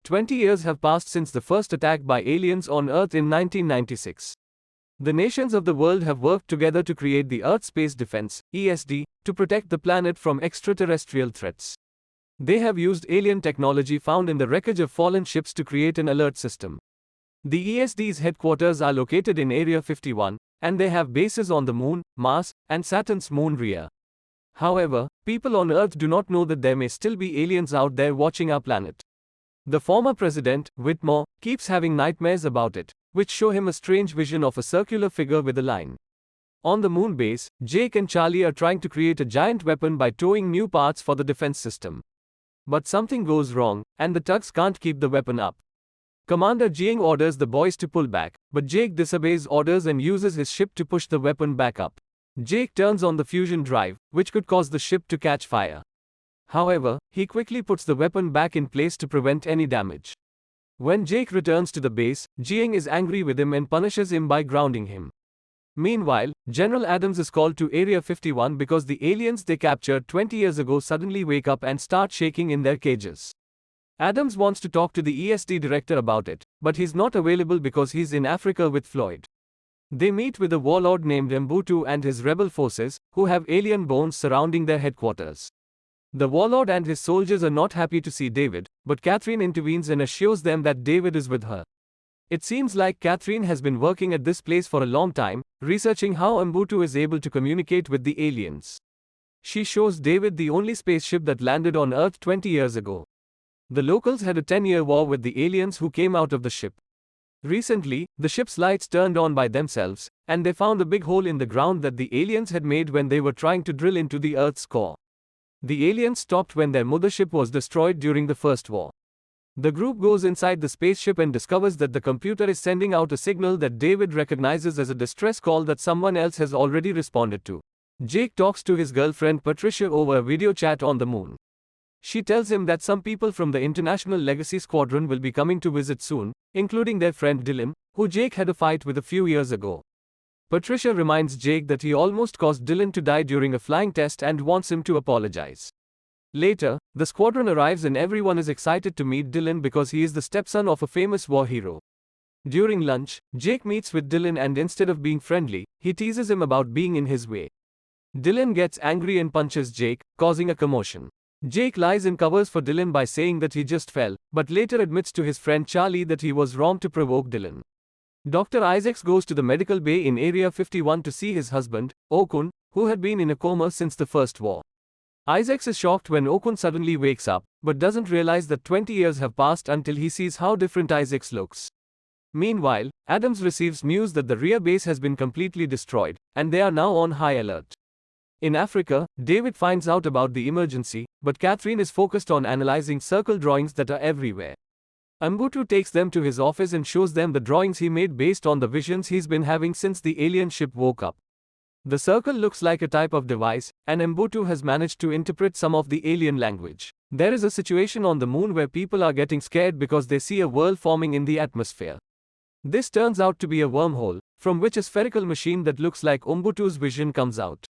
20 years have passed since the first attack by aliens on Earth in 1996. The nations of the world have worked together to create the Earth Space Defense (ESD) to protect the planet from extraterrestrial threats. They have used alien technology found in the wreckage of fallen ships to create an alert system. The ESD's headquarters are located in Area 51, and they have bases on the Moon, Mars, and Saturn's moon Rhea. However, people on Earth do not know that there may still be aliens out there watching our planet. The former president, Whitmore, keeps having nightmares about it, which show him a strange vision of a circular figure with a line. On the moon base, Jake and Charlie are trying to create a giant weapon by towing new parts for the defense system. But something goes wrong, and the tugs can't keep the weapon up. Commander Jiang orders the boys to pull back, but Jake disobeys orders and uses his ship to push the weapon back up. Jake turns on the fusion drive, which could cause the ship to catch fire. However, he quickly puts the weapon back in place to prevent any damage. When Jake returns to the base, Jiang is angry with him and punishes him by grounding him. Meanwhile, General Adams is called to Area 51 because the aliens they captured 20 years ago suddenly wake up and start shaking in their cages. Adams wants to talk to the ESD director about it, but he's not available because he's in Africa with Floyd. They meet with a warlord named Mbutu and his rebel forces, who have alien bones surrounding their headquarters. The warlord and his soldiers are not happy to see David, but Catherine intervenes and assures them that David is with her. It seems like Catherine has been working at this place for a long time, researching how Mbutu is able to communicate with the aliens. She shows David the only spaceship that landed on Earth 20 years ago. The locals had a 10-year war with the aliens who came out of the ship. Recently, the ship's lights turned on by themselves, and they found a big hole in the ground that the aliens had made when they were trying to drill into the Earth's core. The aliens stopped when their mothership was destroyed during the First War. The group goes inside the spaceship and discovers that the computer is sending out a signal that David recognizes as a distress call that someone else has already responded to. Jake talks to his girlfriend Patricia over a video chat on the moon. She tells him that some people from the International Legacy Squadron will be coming to visit soon, including their friend Dylan, who Jake had a fight with a few years ago. Patricia reminds Jake that he almost caused Dylan to die during a flying test and wants him to apologize. Later, the squadron arrives and everyone is excited to meet Dylan because he is the stepson of a famous war hero. During lunch, Jake meets with Dylan and instead of being friendly, he teases him about being in his way. Dylan gets angry and punches Jake, causing a commotion. Jake lies and covers for Dylan by saying that he just fell, but later admits to his friend Charlie that he was wrong to provoke Dylan. Dr. Isaacs goes to the medical bay in Area 51 to see his husband, Okun, who had been in a coma since the First War. Isaacs is shocked when Okun suddenly wakes up, but doesn't realize that 20 years have passed until he sees how different Isaacs looks. Meanwhile, Adams receives news that the Rhea base has been completely destroyed, and they are now on high alert. In Africa, David finds out about the emergency, but Catherine is focused on analyzing circle drawings that are everywhere. Mbutu takes them to his office and shows them the drawings he made based on the visions he's been having since the alien ship woke up. The circle looks like a type of device, and Mbutu has managed to interpret some of the alien language. There is a situation on the moon where people are getting scared because they see a whirl forming in the atmosphere. This turns out to be a wormhole, from which a spherical machine that looks like Mbutu's vision comes out.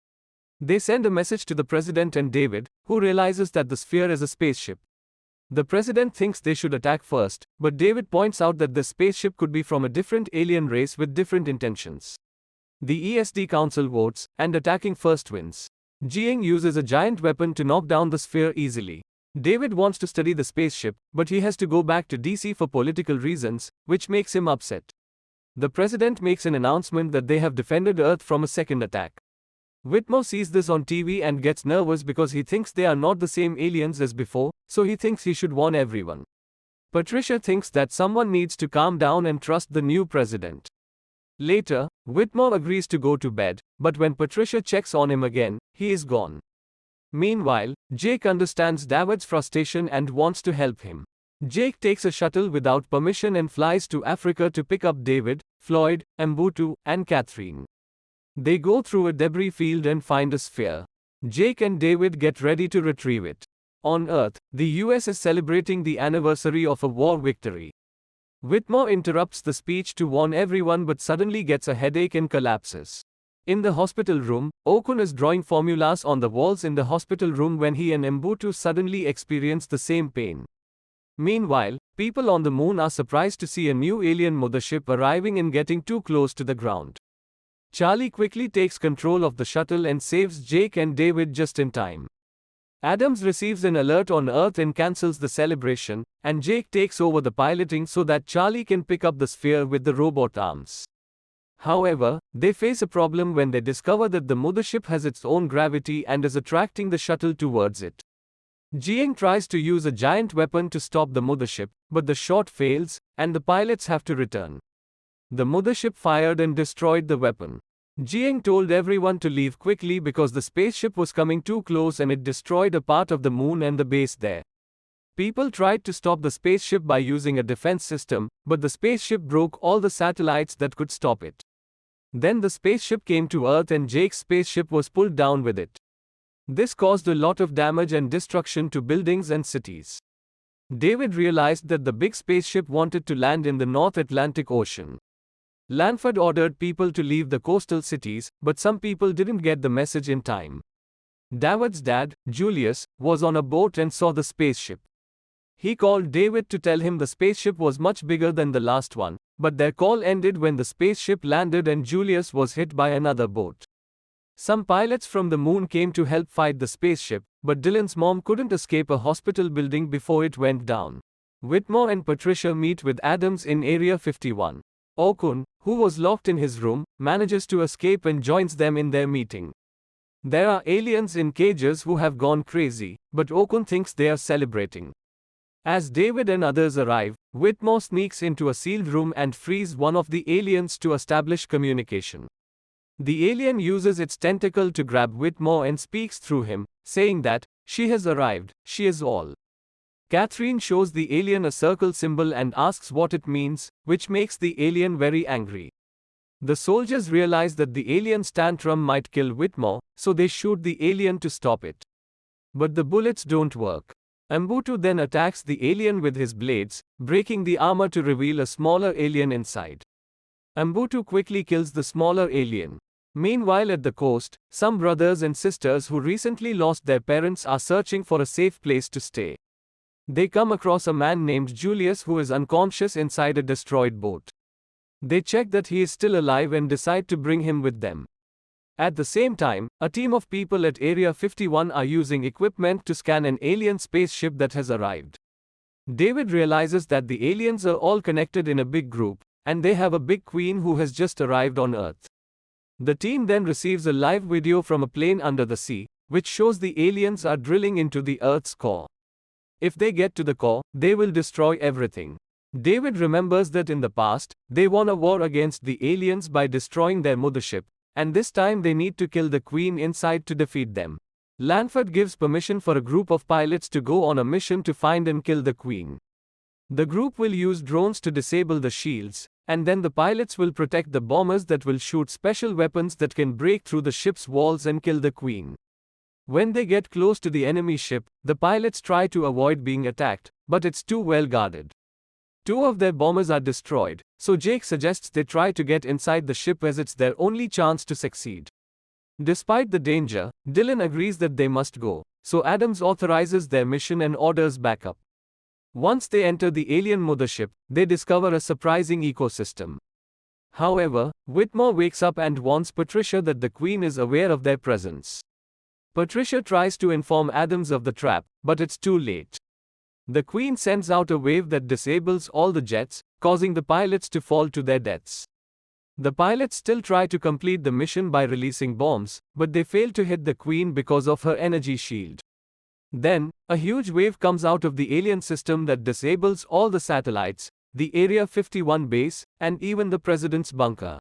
They send a message to the president and David, who realizes that the sphere is a spaceship. The president thinks they should attack first, but David points out that the spaceship could be from a different alien race with different intentions. The ESD Council votes, and attacking first wins. Jiang uses a giant weapon to knock down the sphere easily. David wants to study the spaceship, but he has to go back to DC for political reasons, which makes him upset. The president makes an announcement that they have defended Earth from a second attack. Whitmore sees this on TV and gets nervous because he thinks they are not the same aliens as before, so he thinks he should warn everyone. Patricia thinks that someone needs to calm down and trust the new president. Later, Whitmore agrees to go to bed, but when Patricia checks on him again, he is gone. Meanwhile, Jake understands David's frustration and wants to help him. Jake takes a shuttle without permission and flies to Africa to pick up David, Floyd, Mbutu, and Catherine. They go through a debris field and find a sphere. Jake and David get ready to retrieve it. On Earth, the US is celebrating the anniversary of a war victory. Whitmore interrupts the speech to warn everyone but suddenly gets a headache and collapses. In the hospital room, Okun is drawing formulas on the walls in the hospital room when he and Mbutu suddenly experience the same pain. Meanwhile, people on the moon are surprised to see a new alien mothership arriving and getting too close to the ground. Charlie quickly takes control of the shuttle and saves Jake and David just in time. Adams receives an alert on Earth and cancels the celebration, and Jake takes over the piloting so that Charlie can pick up the sphere with the robot arms. However, they face a problem when they discover that the mothership has its own gravity and is attracting the shuttle towards it. Jiang tries to use a giant weapon to stop the mothership, but the shot fails, and the pilots have to return. The mothership fired and destroyed the weapon. Jiang told everyone to leave quickly because the spaceship was coming too close and it destroyed a part of the moon and the base there. People tried to stop the spaceship by using a defense system, but the spaceship broke all the satellites that could stop it. Then the spaceship came to Earth and Jake's spaceship was pulled down with it. This caused a lot of damage and destruction to buildings and cities. David realized that the big spaceship wanted to land in the North Atlantic Ocean. Lanford ordered people to leave the coastal cities, but some people didn't get the message in time. David's dad, Julius, was on a boat and saw the spaceship. He called David to tell him the spaceship was much bigger than the last one, but their call ended when the spaceship landed and Julius was hit by another boat. Some pilots from the moon came to help fight the spaceship, but Dylan's mom couldn't escape a hospital building before it went down. Whitmore and Patricia meet with Adams in Area 51. Okun, who was locked in his room, manages to escape and joins them in their meeting. There are aliens in cages who have gone crazy, but Okun thinks they are celebrating. As David and others arrive, Whitmore sneaks into a sealed room and frees one of the aliens to establish communication. The alien uses its tentacle to grab Whitmore and speaks through him, saying that, "She has arrived, she is all." Catherine shows the alien a circle symbol and asks what it means, which makes the alien very angry. The soldiers realize that the alien's tantrum might kill Whitmore, so they shoot the alien to stop it. But the bullets don't work. Ambutu then attacks the alien with his blades, breaking the armor to reveal a smaller alien inside. Ambutu quickly kills the smaller alien. Meanwhile at the coast, some brothers and sisters who recently lost their parents are searching for a safe place to stay. They come across a man named Julius who is unconscious inside a destroyed boat. They check that he is still alive and decide to bring him with them. At the same time, a team of people at Area 51 are using equipment to scan an alien spaceship that has arrived. David realizes that the aliens are all connected in a big group, and they have a big queen who has just arrived on Earth. The team then receives a live video from a plane under the sea, which shows the aliens are drilling into the Earth's core. If they get to the core, they will destroy everything. David remembers that in the past, they won a war against the aliens by destroying their mothership, and this time they need to kill the queen inside to defeat them. Lanford gives permission for a group of pilots to go on a mission to find and kill the queen. The group will use drones to disable the shields, and then the pilots will protect the bombers that will shoot special weapons that can break through the ship's walls and kill the queen. When they get close to the enemy ship, the pilots try to avoid being attacked, but it's too well guarded. Two of their bombers are destroyed, so Jake suggests they try to get inside the ship as it's their only chance to succeed. Despite the danger, Dylan agrees that they must go, so Adams authorizes their mission and orders backup. Once they enter the alien mothership, they discover a surprising ecosystem. However, Whitmore wakes up and warns Patricia that the queen is aware of their presence. Patricia tries to inform Adams of the trap, but it's too late. The queen sends out a wave that disables all the jets, causing the pilots to fall to their deaths. The pilots still try to complete the mission by releasing bombs, but they fail to hit the queen because of her energy shield. Then, a huge wave comes out of the alien system that disables all the satellites, the Area 51 base, and even the president's bunker.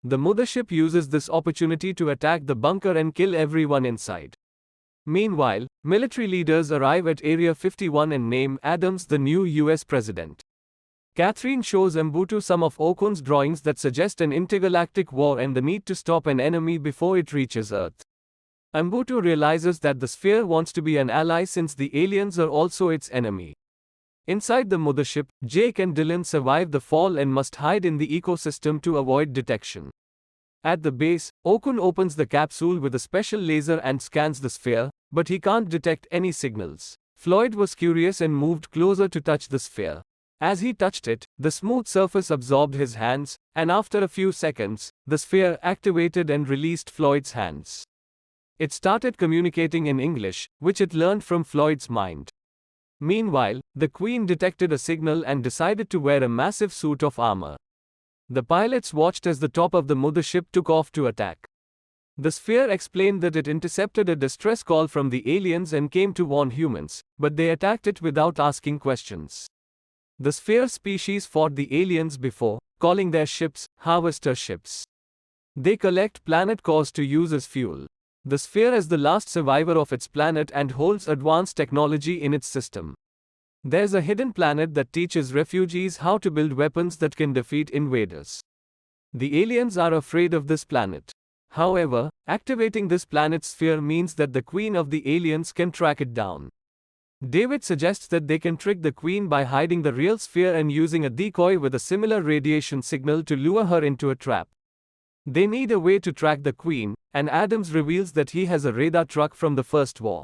The mothership uses this opportunity to attack the bunker and kill everyone inside. Meanwhile, military leaders arrive at Area 51 and name Adams the new US president. Catherine shows Ambutu some of Okun's drawings that suggest an intergalactic war and the need to stop an enemy before it reaches Earth. Ambutu realizes that the sphere wants to be an ally since the aliens are also its enemy. Inside the mothership, Jake and Dylan survive the fall and must hide in the ecosystem to avoid detection. At the base, Okun opens the capsule with a special laser and scans the sphere, but he can't detect any signals. Floyd was curious and moved closer to touch the sphere. As he touched it, the smooth surface absorbed his hands, and after a few seconds, the sphere activated and released Floyd's hands. It started communicating in English, which it learned from Floyd's mind. Meanwhile, the Queen detected a signal and decided to wear a massive suit of armor. The pilots watched as the top of the mothership took off to attack. The sphere explained that it intercepted a distress call from the aliens and came to warn humans, but they attacked it without asking questions. The sphere species fought the aliens before, calling their ships harvester ships. They collect planet cores to use as fuel. The sphere is the last survivor of its planet and holds advanced technology in its system. There's a hidden planet that teaches refugees how to build weapons that can defeat invaders. The aliens are afraid of this planet. However, activating this planet's sphere means that the Queen of the aliens can track it down. David suggests that they can trick the Queen by hiding the real sphere and using a decoy with a similar radiation signal to lure her into a trap. They need a way to track the Queen, and Adams reveals that he has a radar truck from the First War.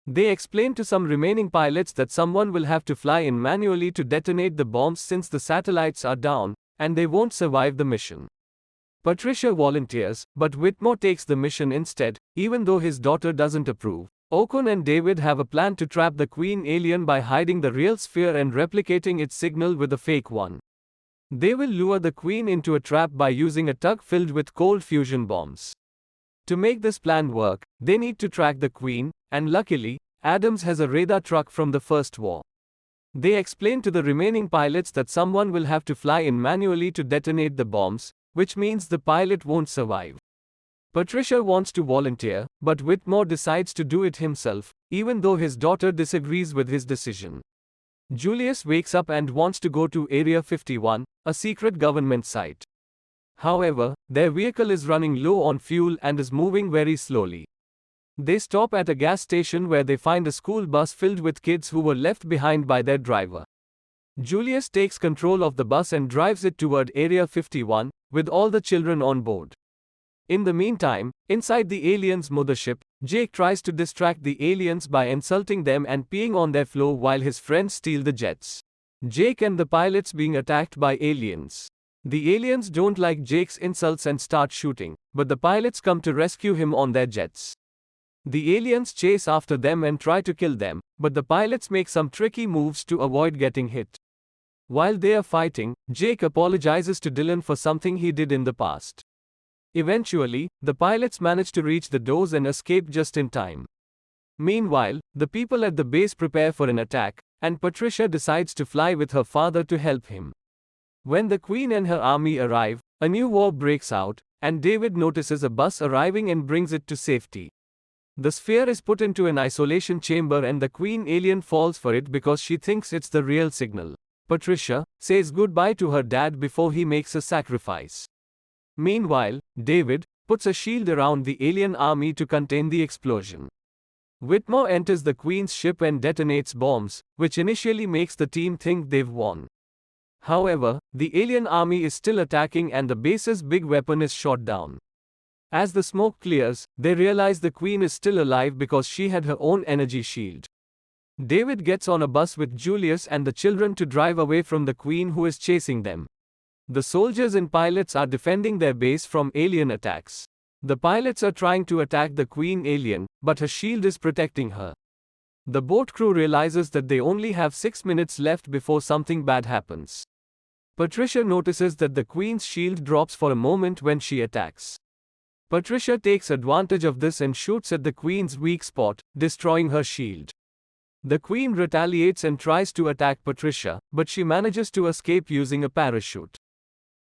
They explain to some remaining pilots that someone will have to fly in manually to detonate the bombs since the satellites are down, and they won't survive the mission. Patricia volunteers, but Whitmore takes the mission instead, even though his daughter doesn't approve. Okun and David have a plan to trap the Queen alien by hiding the real sphere and replicating its signal with a fake one. They will lure the Queen into a trap by using a tug filled with cold fusion bombs. To make this plan work, they need to track the Queen, and luckily, Adams has a radar truck from the First War. They explain to the remaining pilots that someone will have to fly in manually to detonate the bombs, which means the pilot won't survive. Patricia wants to volunteer, but Whitmore decides to do it himself, even though his daughter disagrees with his decision. Julius wakes up and wants to go to Area 51, a secret government site. However, their vehicle is running low on fuel and is moving very slowly. They stop at a gas station where they find a school bus filled with kids who were left behind by their driver. Julius takes control of the bus and drives it toward Area 51, with all the children on board. In the meantime, inside the aliens' mothership, Jake tries to distract the aliens by insulting them and peeing on their floor while his friends steal the jets. Jake and the pilots being attacked by aliens. The aliens don't like Jake's insults and start shooting, but the pilots come to rescue him on their jets. The aliens chase after them and try to kill them, but the pilots make some tricky moves to avoid getting hit. While they are fighting, Jake apologizes to Dylan for something he did in the past. Eventually, the pilots manage to reach the doors and escape just in time. Meanwhile, the people at the base prepare for an attack, and Patricia decides to fly with her father to help him. When the Queen and her army arrive, a new war breaks out, and David notices a bus arriving and brings it to safety. The sphere is put into an isolation chamber and the Queen alien falls for it because she thinks it's the real signal. Patricia says goodbye to her dad before he makes a sacrifice. Meanwhile, David puts a shield around the alien army to contain the explosion. Whitmore enters the Queen's ship and detonates bombs, which initially makes the team think they've won. However, the alien army is still attacking and the base's big weapon is shot down. As the smoke clears, they realize the Queen is still alive because she had her own energy shield. David gets on a bus with Julius and the children to drive away from the Queen who is chasing them. The soldiers and pilots are defending their base from alien attacks. The pilots are trying to attack the Queen alien, but her shield is protecting her. The boat crew realizes that they only have 6 minutes left before something bad happens. Patricia notices that the Queen's shield drops for a moment when she attacks. Patricia takes advantage of this and shoots at the Queen's weak spot, destroying her shield. The Queen retaliates and tries to attack Patricia, but she manages to escape using a parachute.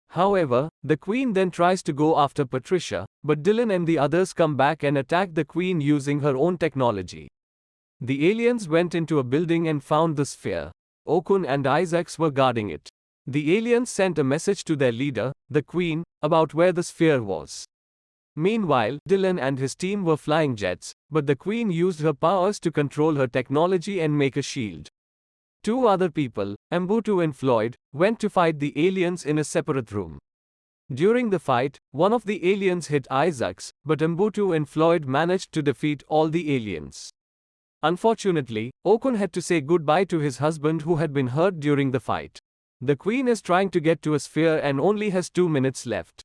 However, the Queen then tries to go after Patricia, but Dylan and the others come back and attack the Queen using her own technology. The aliens went into a building and found the sphere. Okun and Isaacs were guarding it. The aliens sent a message to their leader, the Queen, about where the sphere was. Meanwhile, Dylan and his team were flying jets, but the Queen used her powers to control her technology and make a shield. 2 other people, Mbutu and Floyd, went to fight the aliens in a separate room. During the fight, one of the aliens hit Isaacs, but Mbutu and Floyd managed to defeat all the aliens. Unfortunately, Okun had to say goodbye to his husband who had been hurt during the fight. The Queen is trying to get to a sphere and only has 2 minutes left.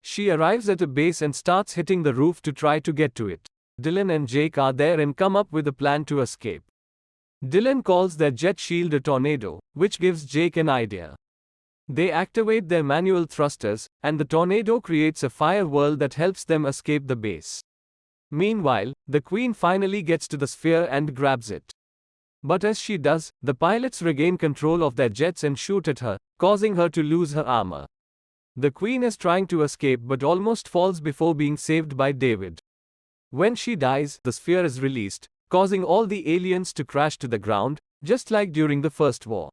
She arrives at a base and starts hitting the roof to try to get to it. Dylan and Jake are there and come up with a plan to escape. Dylan calls their jet shield a tornado, which gives Jake an idea. They activate their manual thrusters, and the tornado creates a fire whirl that helps them escape the base. Meanwhile, the Queen finally gets to the sphere and grabs it. But as she does, the pilots regain control of their jets and shoot at her, causing her to lose her armor. The Queen is trying to escape but almost falls before being saved by David. When she dies, the sphere is released, causing all the aliens to crash to the ground, just like during the First War.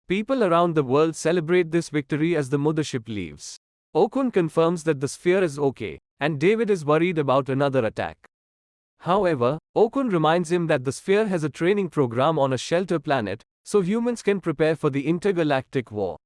People around the world celebrate this victory as the mothership leaves. Okun confirms that the sphere is okay, and David is worried about another attack. However, Okun reminds him that the sphere has a training program on a shelter planet, so humans can prepare for the intergalactic war.